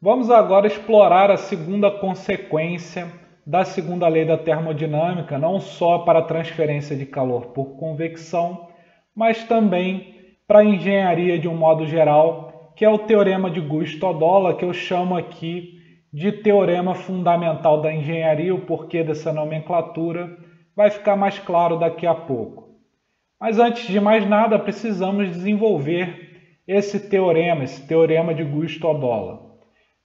Vamos agora explorar a segunda consequência da segunda lei da termodinâmica, não só para a transferência de calor por convecção, mas também para a engenharia de um modo geral, que é o teorema de Gusto-Oddola, que eu chamo aqui de teorema fundamental da engenharia. O porquê dessa nomenclatura vai ficar mais claro daqui a pouco. Mas antes de mais nada, precisamos desenvolver esse teorema de Gusto-Oddola.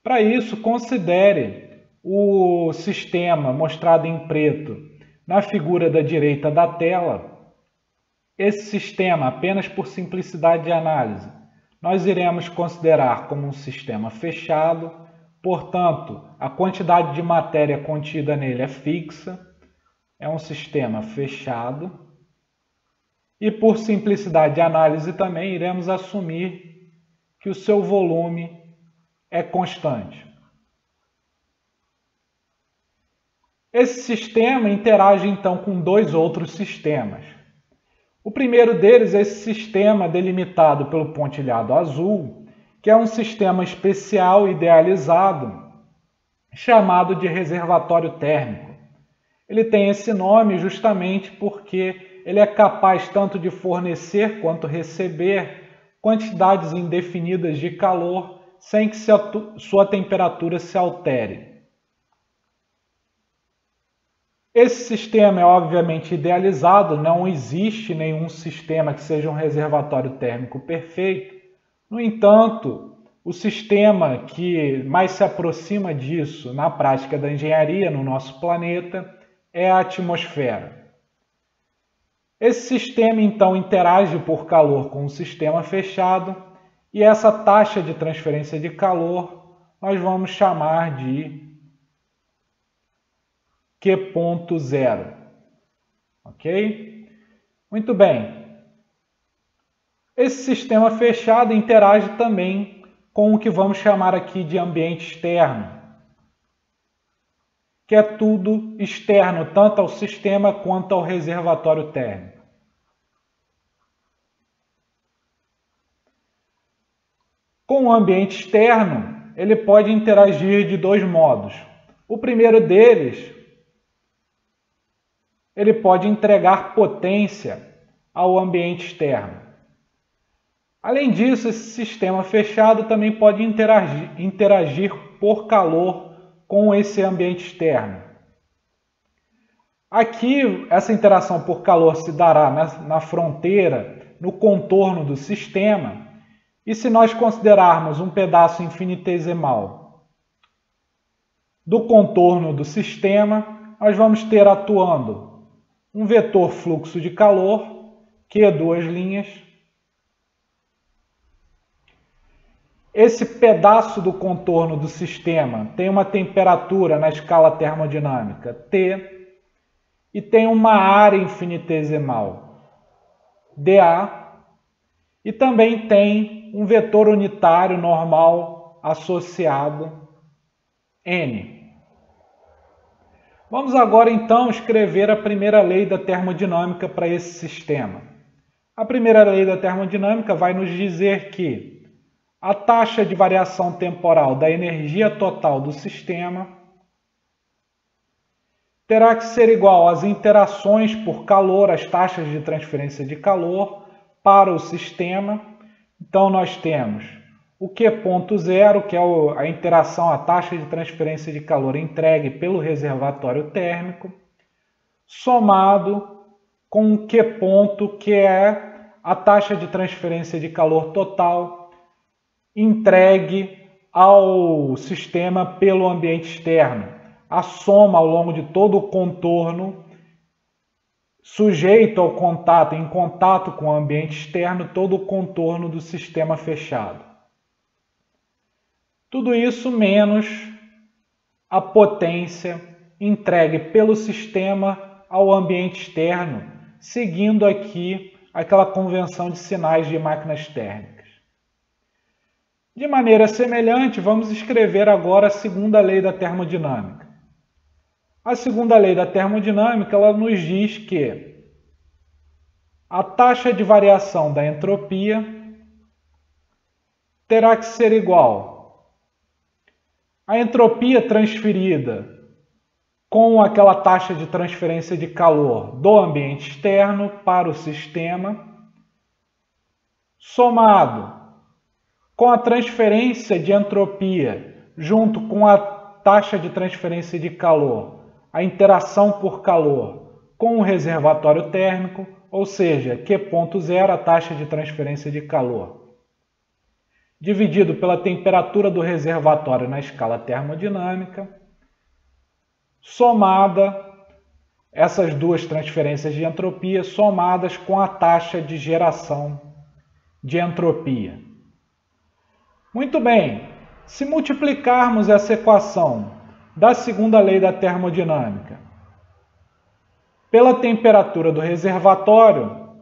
Para isso, considere o sistema mostrado em preto na figura da direita da tela. Esse sistema, apenas por simplicidade de análise, nós iremos considerar como um sistema fechado, portanto, a quantidade de matéria contida nele é fixa, é um sistema fechado. E por simplicidade de análise também iremos assumir que o seu volume é constante. Esse sistema interage então com dois outros sistemas. O primeiro deles é esse sistema delimitado pelo pontilhado azul, que é um sistema especial idealizado chamado de reservatório térmico. Ele tem esse nome justamente porque ele é capaz tanto de fornecer quanto receber quantidades indefinidas de calor sem que sua temperatura se altere. Esse sistema é obviamente idealizado, não existe nenhum sistema que seja um reservatório térmico perfeito. No entanto, o sistema que mais se aproxima disso na prática da engenharia no nosso planeta é a atmosfera. Esse sistema então interage por calor com o sistema fechado e essa taxa de transferência de calor nós vamos chamar de Q.0, ok? Muito bem. Esse sistema fechado interage também com o que vamos chamar aqui de ambiente externo, que é tudo externo, tanto ao sistema quanto ao reservatório térmico. Com o ambiente externo, ele pode interagir de dois modos. O primeiro deles, ele pode entregar potência ao ambiente externo. Além disso, esse sistema fechado também pode interagir por calor com esse ambiente externo. Aqui, essa interação por calor se dará na fronteira, no contorno do sistema, e se nós considerarmos um pedaço infinitesimal do contorno do sistema, nós vamos ter atuando um vetor fluxo de calor, Q, duas linhas. Esse pedaço do contorno do sistema tem uma temperatura na escala termodinâmica T e tem uma área infinitesimal dA e também tem um vetor unitário normal associado N. Vamos agora então escrever a primeira lei da termodinâmica para esse sistema. A primeira lei da termodinâmica vai nos dizer que a taxa de variação temporal da energia total do sistema terá que ser igual às interações por calor, as taxas de transferência de calor para o sistema. Então nós temos o Q.0, que é a interação, a taxa de transferência de calor entregue pelo reservatório térmico, somado com o Q ponto, que é a taxa de transferência de calor total entregue ao sistema pelo ambiente externo. A soma ao longo de todo o contorno, sujeito ao contato, em contato com o ambiente externo, todo o contorno do sistema fechado. Tudo isso menos a potência entregue pelo sistema ao ambiente externo, seguindo aqui aquela convenção de sinais de máquinas térmicas. De maneira semelhante, vamos escrever agora a segunda lei da termodinâmica. A segunda lei da termodinâmica ela nos diz que a taxa de variação da entropia terá que ser igual a entropia transferida com aquela taxa de transferência de calor do ambiente externo para o sistema, somado com a transferência de entropia junto com a taxa de transferência de calor, a interação por calor com o reservatório térmico, ou seja, Q.0, a taxa de transferência de calor, dividido pela temperatura do reservatório na escala termodinâmica, somada, essas duas transferências de entropia somadas com a taxa de geração de entropia. Muito bem, se multiplicarmos essa equação da segunda lei da termodinâmica pela temperatura do reservatório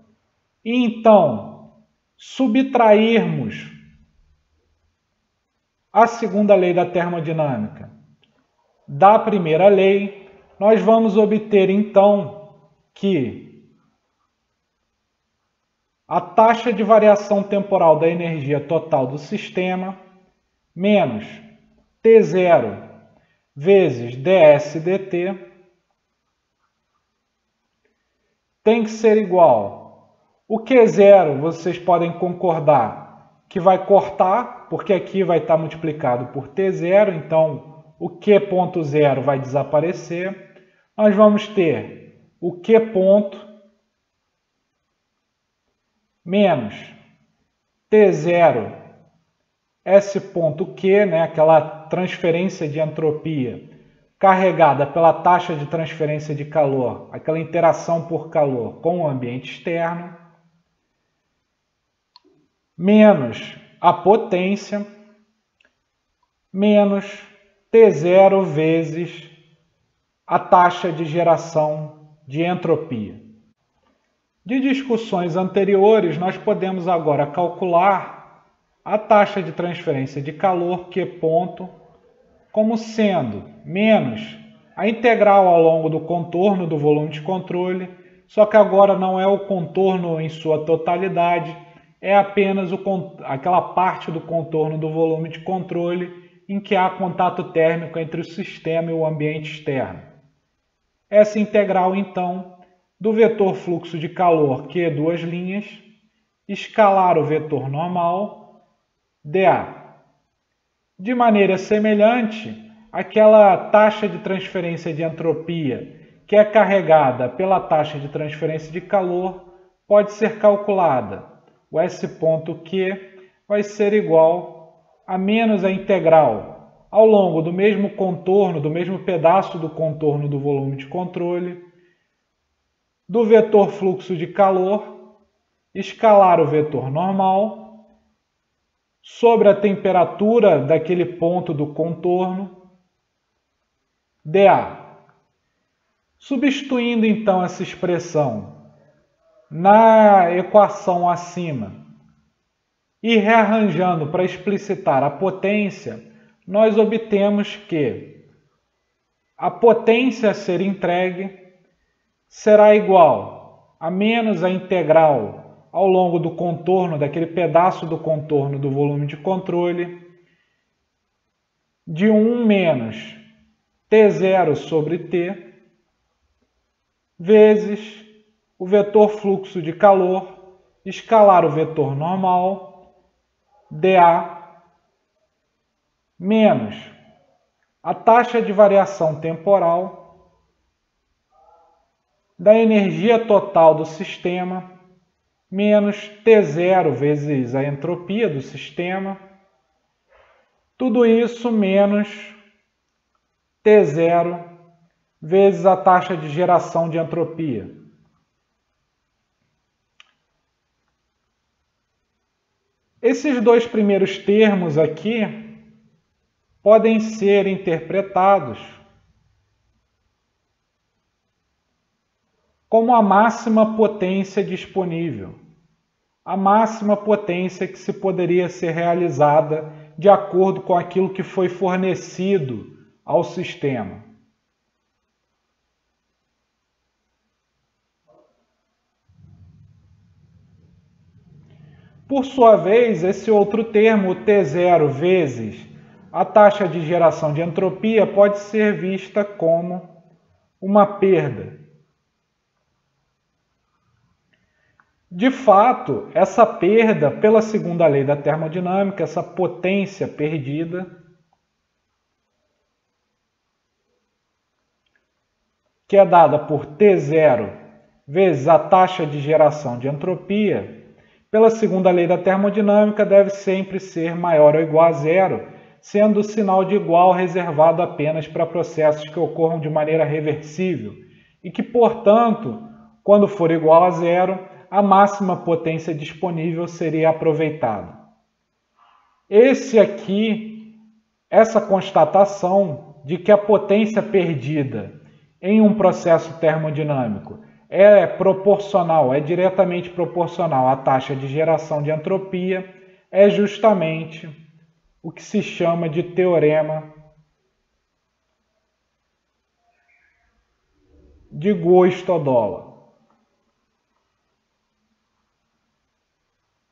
e então subtrairmos a segunda lei da termodinâmica da primeira lei, nós vamos obter então que a taxa de variação temporal da energia total do sistema menos T0 vezes ds dt tem que ser igual. O Q0 vocês podem concordar que vai cortar, porque aqui vai estar multiplicado por T0, então o Q.0 vai desaparecer. Nós vamos ter o Q ponto menos T0 S.Q, né, aquela transferência de entropia carregada pela taxa de transferência de calor, aquela interação por calor com o ambiente externo, menos a potência, menos T0 vezes a taxa de geração de entropia. De discussões anteriores, nós podemos agora calcular a taxa de transferência de calor, Q ponto, como sendo menos a integral ao longo do contorno do volume de controle, só que agora não é o contorno em sua totalidade, é apenas aquela parte do contorno do volume de controle em que há contato térmico entre o sistema e o ambiente externo. Essa integral, então, do vetor fluxo de calor, que é duas linhas, escalar o vetor normal, dA. De maneira semelhante, aquela taxa de transferência de entropia que é carregada pela taxa de transferência de calor pode ser calculada. O S.Q vai ser igual a menos a integral ao longo do mesmo contorno, do mesmo pedaço do contorno do volume de controle, do vetor fluxo de calor, escalar o vetor normal, sobre a temperatura daquele ponto do contorno, dA. Substituindo então essa expressão na equação acima e rearranjando para explicitar a potência, nós obtemos que a potência a ser entregue será igual a menos a integral ao longo do contorno, daquele pedaço do contorno do volume de controle, de 1 menos T0 sobre T, vezes o vetor fluxo de calor, escalar o vetor normal, dA, menos a taxa de variação temporal da energia total do sistema, menos T0 vezes a entropia do sistema, tudo isso menos T0 vezes a taxa de geração de entropia. Esses dois primeiros termos aqui podem ser interpretados como a máxima potência disponível, a máxima potência que se poderia ser realizada de acordo com aquilo que foi fornecido ao sistema. Por sua vez, esse outro termo, T0 vezes a taxa de geração de entropia pode ser vista como uma perda. De fato, essa perda, pela segunda lei da termodinâmica, essa potência perdida, que é dada por T0 vezes a taxa de geração de entropia, pela segunda lei da termodinâmica deve sempre ser maior ou igual a zero, sendo o sinal de igual reservado apenas para processos que ocorram de maneira reversível e que, portanto, quando for igual a zero, a máxima potência disponível seria aproveitada. Essa constatação de que a potência perdida em um processo termodinâmico é proporcional, é diretamente proporcional à taxa de geração de entropia, é justamente o que se chama de teorema de Guo-Stoddola.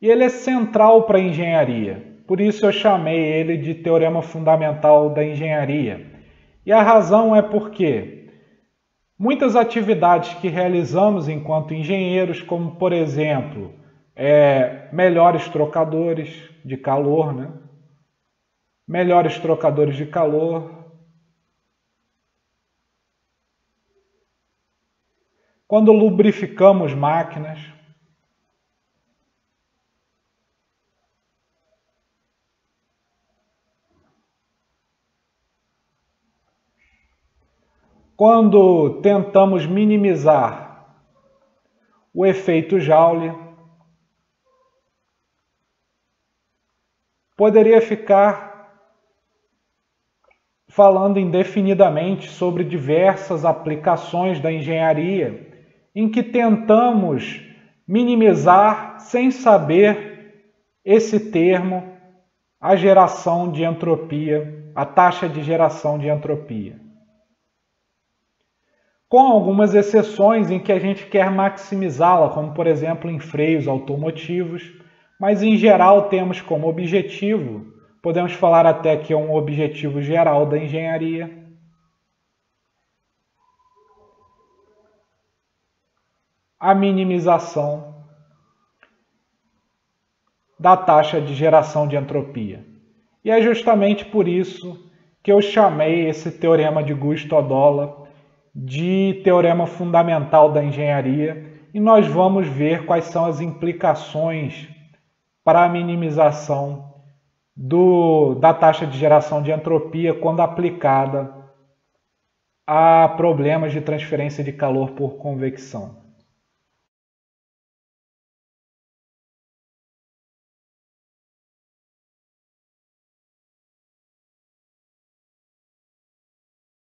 E ele é central para a engenharia, por isso eu chamei ele de teorema fundamental da engenharia. E a razão é porque muitas atividades que realizamos enquanto engenheiros, como por exemplo, melhores trocadores de calor, né? Melhores trocadores de calor. Quando lubrificamos máquinas. Quando tentamos minimizar o efeito Joule, poderia ficar falando indefinidamente sobre diversas aplicações da engenharia em que tentamos minimizar, sem saber esse termo, a geração de entropia, a taxa de geração de entropia. Com algumas exceções em que a gente quer maximizá-la, como por exemplo em freios automotivos, mas em geral temos como objetivo, podemos falar até que é um objetivo geral da engenharia, a minimização da taxa de geração de entropia. E é justamente por isso que eu chamei esse teorema de Guo-Stoddola de teorema fundamental da engenharia, e nós vamos ver quais são as implicações para a minimização da taxa de geração de entropia quando aplicada a problemas de transferência de calor por convecção.